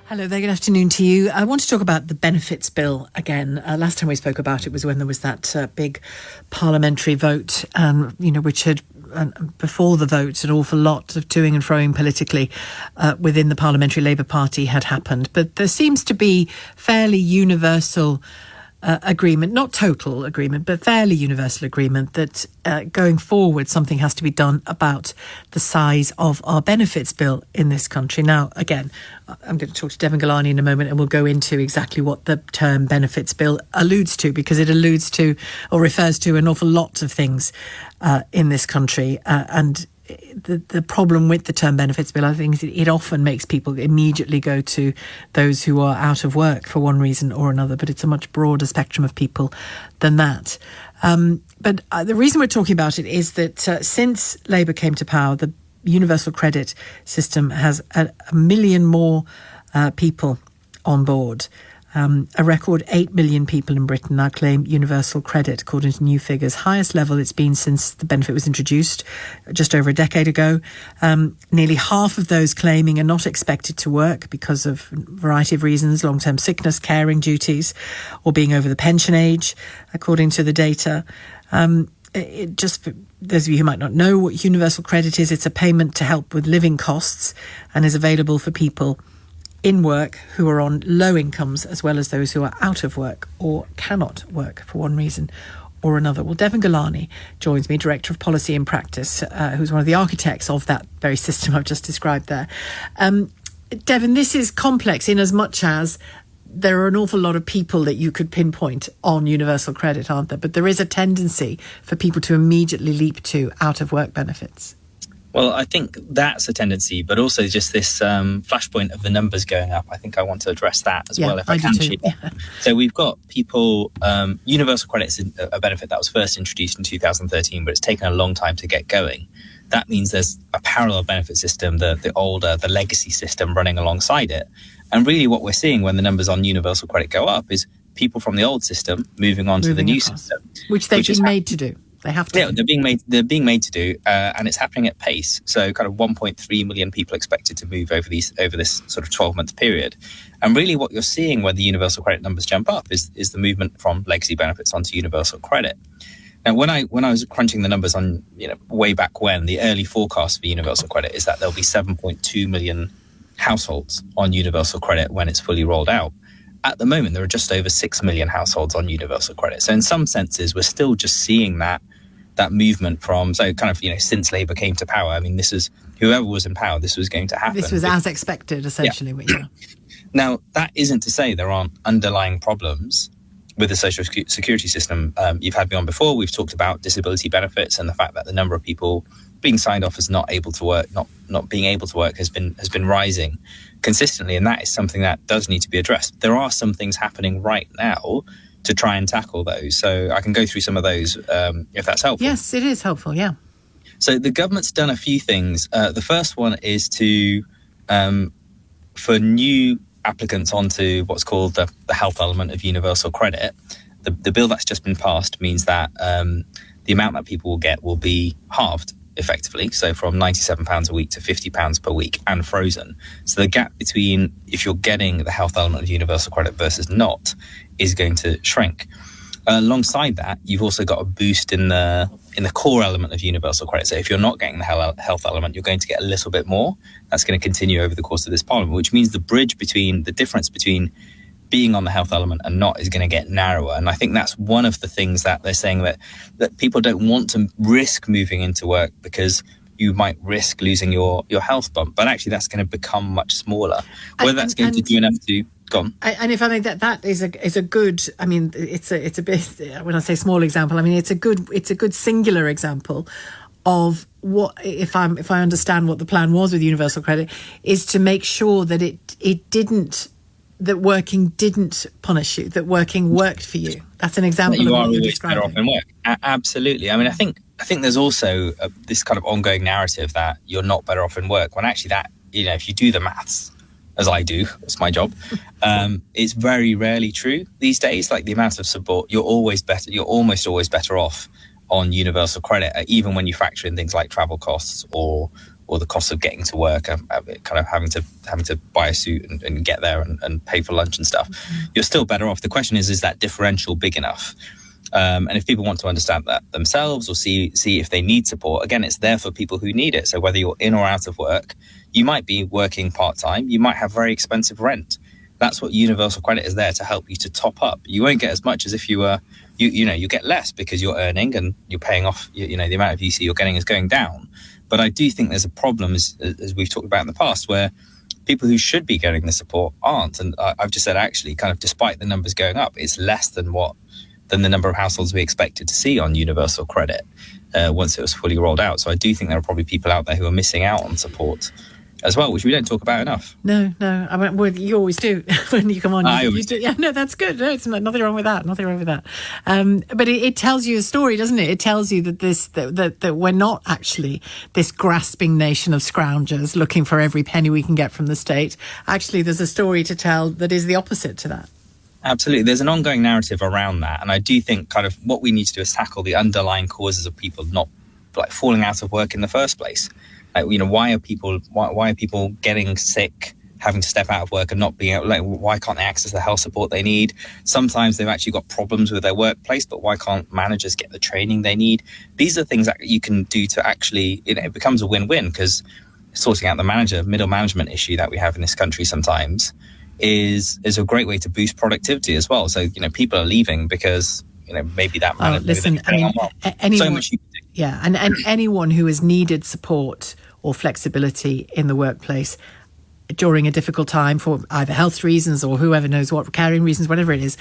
Hello there, good afternoon to you. I want to talk about the benefits bill again. Last time we spoke about it was when there was that big parliamentary vote, which had, before the vote, an awful lot of toing and froing politically within the Parliamentary Labour Party had happened. But there seems to be fairly universal agreement, not total agreement, but fairly universal agreement that going forward something has to be done about the size of our benefits bill in this country. Now, again, I'm going to talk to Devon Galani in a moment and we'll go into exactly what the term benefits bill alludes to, because it alludes to or refers to an awful lot of things in this country, and the problem with the term benefits bill, I think, is it often makes people immediately go to those who are out of work for one reason or another, but it's a much broader spectrum of people than that. But the reason we're talking about it is that since Labour came to power, the universal credit system has a million more people on board. A record 8 million people in Britain now claim universal credit, according to new figures. Highest level it's been since the benefit was introduced just over a decade ago. Nearly half of those claiming are not expected to work because of a variety of reasons, long-term sickness, caring duties, or being over the pension age, according to the data. Just for those of you who might not know what universal credit is, it's a payment to help with living costs and is available for people in work who are on low incomes, as well as those who are out of work or cannot work for one reason or another. Well, Devon Galani joins me, Director of Policy and Practice, who's one of the architects of that very system I've just described there. Devon, this is complex in as much as there are an awful lot of people that you could pinpoint on universal credit, aren't there? But there is a tendency for people to immediately leap to out of work benefits. Well, I think that's a tendency, but also just this flashpoint of the numbers going up. I think I want to address that as well, if I can. Yeah. So we've got people, universal credit is a benefit that was first introduced in 2013, but it's taken a long time to get going. That means there's a parallel benefit system, the older, the legacy system running alongside it. And really what we're seeing when the numbers on universal credit go up is people from the old system moving on to the new system. Which they've been made to do. They have to. Yeah, they're being made to do, and it's happening at pace. So kind of 1.3 million people expected to move over this sort of 12-month period. And really what you're seeing when the universal credit numbers jump up is the movement from legacy benefits onto universal credit. Now, when I was crunching the numbers on, way back when, the early forecast for universal credit is that there'll be 7.2 million households on universal credit when it's fully rolled out. At the moment, there are just over 6 million households on universal credit. So in some senses, we're still just seeing that movement from, so kind of, since Labour came to power. I mean, this is, whoever was in power, this was going to happen. This was as expected, essentially. Yeah. Now, that isn't to say there aren't underlying problems with the social security system. You've had me on before. We've talked about disability benefits and the fact that the number of people being signed off as not able to work, not being able to work has been rising consistently, and that is something that does need to be addressed. There are some things happening right now to try and tackle those, so I can go through some of those if that's helpful. Yes, it is helpful. Yeah. So the government's done a few things. The first one is to for new applicants onto what's called the health element of universal credit. The bill that's just been passed means that the amount that people will get will be halved, effectively, so from £97 a week to £50 per week, and frozen. So the gap between if you're getting the health element of universal credit versus not is going to shrink. Alongside that, you've also got a boost in the core element of universal credit. So if you're not getting the health element, you're going to get a little bit more. That's going to continue over the course of this parliament, which means the difference between being on the health element and not is going to get narrower. And I think that's one of the things that they're saying, that people don't want to risk moving into work because you might risk losing your health bump. But actually that's going to become much smaller. Whether that's going to do enough to... Go on. And if I think that is a good, I mean, it's a bit, when I say small example, I mean, it's a good singular example of what, if I understand what the plan was with universal credit, is to make sure that that working didn't punish you, that working worked for you. That's an example of what you're describing. You are always better off in work. Absolutely. I mean, I think there's also this kind of ongoing narrative that you're not better off in work, when actually that, if you do the maths, as I do, it's my job, it's very rarely true these days. Like the amount of support, you're almost always better off on universal credit, even when you factor in things like travel costs or or the cost of getting to work, kind of having to buy a suit and get there and pay for lunch and stuff, you're still better off. The question is that differential big enough? And if people want to understand that themselves or see if they need support, again, it's there for people who need it. So whether you're in or out of work, you might be working part-time, you might have very expensive rent. That's what universal credit is there to help you to top up. You won't get as much as if you were, you get less because you're earning and you're paying off, the amount of UC you're getting is going down. But I do think there's a problem, as we've talked about in the past, where people who should be getting the support aren't. And I've just said, actually, kind of despite the numbers going up, it's less than the number of households we expected to see on universal credit once it was fully rolled out. So I do think there are probably people out there who are missing out on support as well, which we don't talk about enough. No. I mean, well, you always do when you come on. I always do. Yeah, no, that's good. No, it's nothing wrong with that. But it tells you a story, doesn't it? It tells you that that we're not actually this grasping nation of scroungers looking for every penny we can get from the state. Actually, there's a story to tell that is the opposite to that. Absolutely. There's an ongoing narrative around that. And I do think kind of what we need to do is tackle the underlying causes of people not falling out of work in the first place. Why are people getting sick, having to step out of work and not being able, why can't they access the health support they need? Sometimes they've actually got problems with their workplace, but why can't managers get the training they need? These are things that you can do to actually, it becomes a win-win, because sorting out the middle management issue that we have in this country sometimes is a great way to boost productivity as well. So, people are leaving because, maybe that manager... Listen, I mean, anyone, so much you can do. Yeah, and anyone who has needed support or flexibility in the workplace during a difficult time for either health reasons or whoever knows what, caring reasons, whatever it is,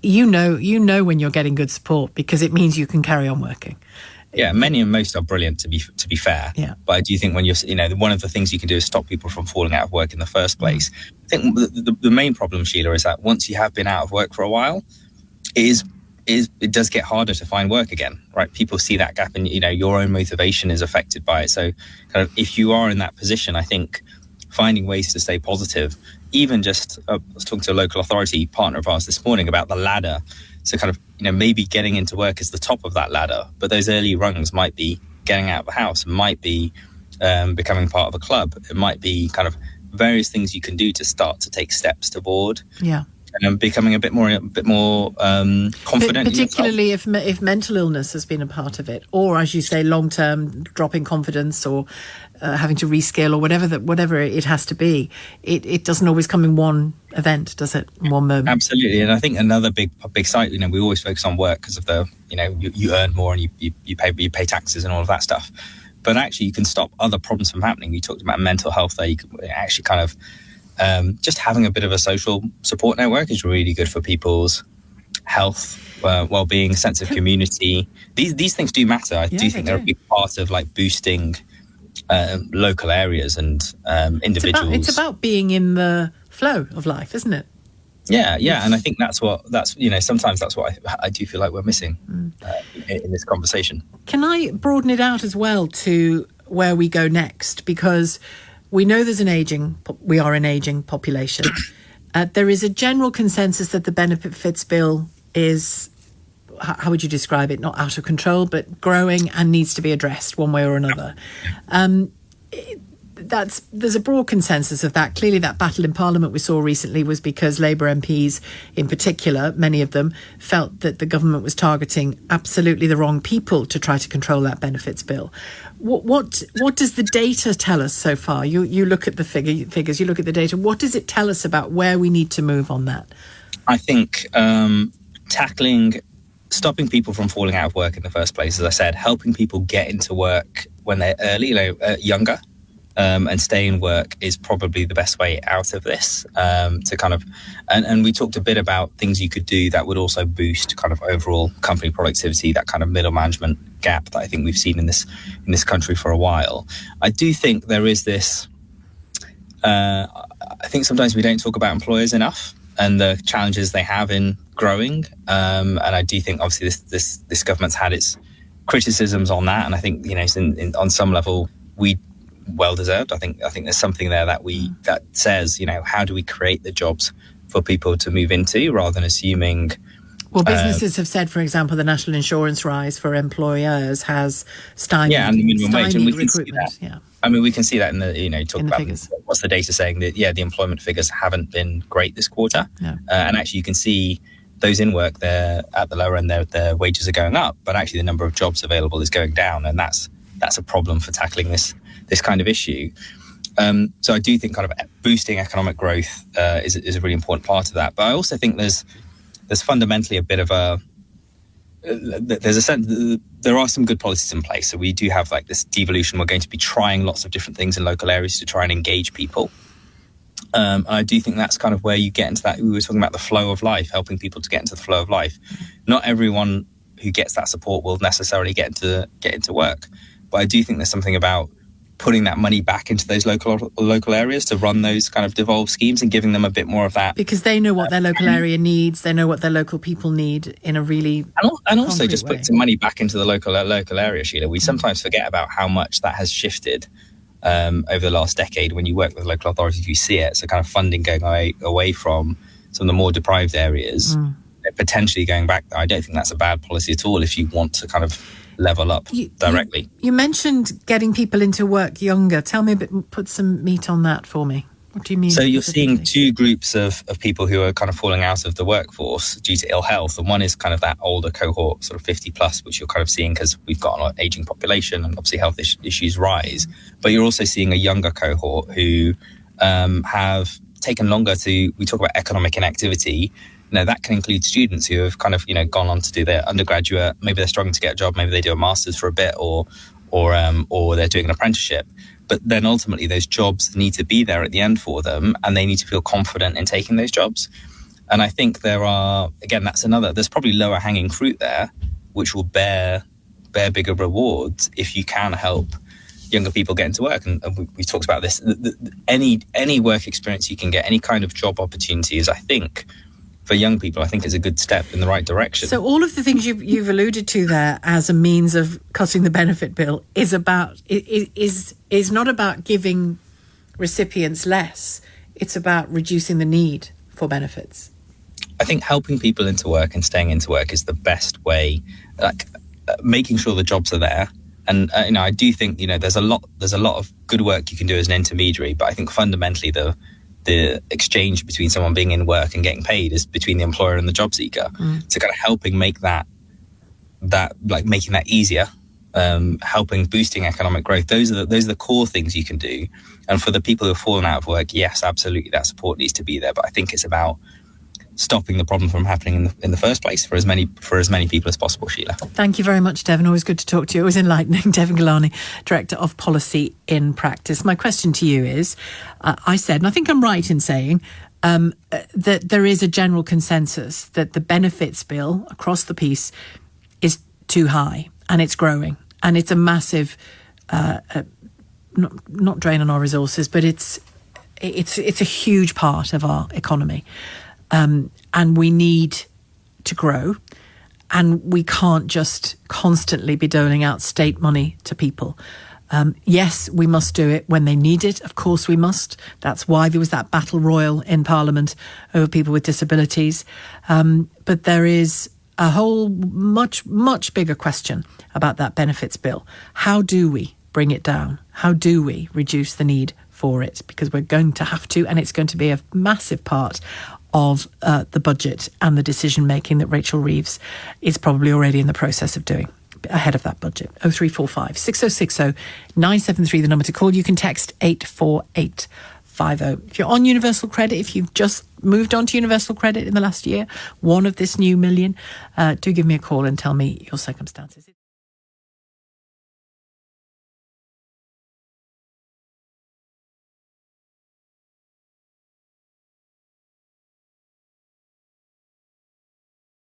you know when you're getting good support, because it means you can carry on working. Yeah, many and most are brilliant, to be fair. Yeah. But I do think when you're, one of the things you can do is stop people from falling out of work in the first place. I think the main problem, Sheila, is that once you have been out of work for a while, it does get harder to find work again, right? People see that gap, and your own motivation is affected by it. So kind of if you are in that position, I think finding ways to stay positive, even just I was talking to a local authority partner of ours this morning about the ladder. So kind of, maybe getting into work is the top of that ladder, but those early rungs might be getting out of the house, might be becoming part of a club. It might be kind of various things you can do to start to take steps toward. Yeah. And becoming a bit more confident. Particularly if mental illness has been a part of it, or as you say, long-term drop in confidence, or having to reskill, or whatever it has to be. It doesn't always come in one event, does it? In one moment. Absolutely. And I think another big side, we always focus on work because of the, you earn more and you pay taxes and all of that stuff. But actually, you can stop other problems from happening. You talked about mental health there. You can actually kind of just having a bit of a social support network is really good for people's health, well-being, sense of community. These things do matter. I do think they're a big part of boosting local areas and individuals. It's about being in the flow of life, isn't it? Yeah, and I think sometimes that's what I do feel like we're missing in this conversation. Can I broaden it out as well to where we go next? Because we know we are an aging population. There is a general consensus that the benefits bill is, how would you describe it? Not out of control, but growing and needs to be addressed one way or another. There's a broad consensus of that. Clearly, that battle in Parliament we saw recently was because Labour MPs, in particular, many of them, felt that the government was targeting absolutely the wrong people to try to control that benefits bill. What does the data tell us so far? You look at the figures, you look at the data. What does it tell us about where we need to move on that? I think stopping people from falling out of work in the first place, as I said, helping people get into work when they're early, younger. And stay in work is probably the best way out of this. To kind of, and we talked a bit about things you could do that would also boost kind of overall company productivity, that kind of middle management gap that I think we've seen in this country for a while. I do think there is this. I think sometimes we don't talk about employers enough and the challenges they have in growing. And I do think obviously this government's had its criticisms on that, and I think on some level we. Well deserved. I think there's something there that says, how do we create the jobs for people to move into, rather than assuming Well, businesses have said, for example, the national insurance rise for employers has stymied, and the minimum wage, and we can see recruitment. that. I mean, we can see that in the, talk about figures. What's the data saying that, the employment figures haven't been great this quarter. No. And actually you can see those in work, they're at the lower end, their wages are going up, but actually the number of jobs available is going down. And that's a problem for tackling this kind of issue. So I do think kind of boosting economic growth is a really important part of that. But I also think there's fundamentally a bit of there's a sense that there are some good policies in place. So we do have like this devolution. We're going to be trying lots of different things in local areas to try and engage people. And I do think that's kind of where you get into that. We were talking about the flow of life, helping people to get into the flow of life. Not everyone who gets that support will necessarily get into work. But I do think there's something about putting that money back into those local areas to run those kind of devolved schemes and giving them a bit more of that. Because they know what their local area needs. They know what their local people need in a really and also just way. put some money back into the local area, Sheila. We sometimes forget about how much that has shifted over the last decade. When you work with local authorities, you see it. So kind of funding going away from some of the more deprived areas, potentially going back there. I don't think that's a bad policy at all if you want to kind of level up directly. You mentioned getting people into work younger. Tell me a bit, put some meat on that for me. What do you mean? So you're seeing two groups of people who are kind of falling out of the workforce due to ill health. And one is kind of that older cohort, sort of 50 plus, which you're kind of seeing because we've got an aging population and obviously health issues rise. But you're also seeing a younger cohort who have taken longer we talk about economic inactivity. That can include students who have kind of, gone on to do their undergraduate. Maybe they're struggling to get a job. Maybe they do a master's for a bit or they're doing an apprenticeship. But then ultimately those jobs need to be there at the end for them and they need to feel confident in taking those jobs. And I think there's probably lower hanging fruit there, which will bear bigger rewards if you can help younger people get into work. And we talked about this. Any work experience you can get, any kind of job opportunity is, I think, for young people, I think is a good step in the right direction. So all of the things you've alluded to there as a means of cutting the benefit bill is not about giving recipients less. It's about reducing the need for benefits. I think helping people into work and staying into work is the best way, making sure the jobs are there. And I do think there's a lot of good work you can do as an intermediary, but I think fundamentally the exchange between someone being in work and getting paid is between the employer and the job seeker. So kind of helping make that making that easier, helping boosting economic growth. Those are the core things you can do. And for the people who have fallen out of work, yes, absolutely, that support needs to be there. But I think it's about stopping the problem from happening in the first place for as many people as possible, Sheila. Thank you very much, Devon. Always good to talk to you. Always enlightening. Devon Galani, Director of Policy in Practice. My question to you is, I said, and I think I'm right in saying, that there is a general consensus that the benefits bill across the piece is too high and it's growing and it's a massive, not drain on our resources, but it's a huge part of our economy. And we need to grow, and we can't just constantly be doling out state money to people. Yes, we must do it when they need it. Of course we must. That's why there was that battle royal in Parliament over people with disabilities. But there is a whole much, much bigger question about that benefits bill. How do we bring it down? How do we reduce the need for it? Because we're going to have to, and it's going to be a massive part of the budget and the decision making that Rachel Reeves is probably already in the process of doing ahead of that budget. 0345 6060 973, the number to call. You can text 84850. If you're on universal credit, if you've just moved on to universal credit in the last year, one of this new million, do give me a call and tell me your circumstances.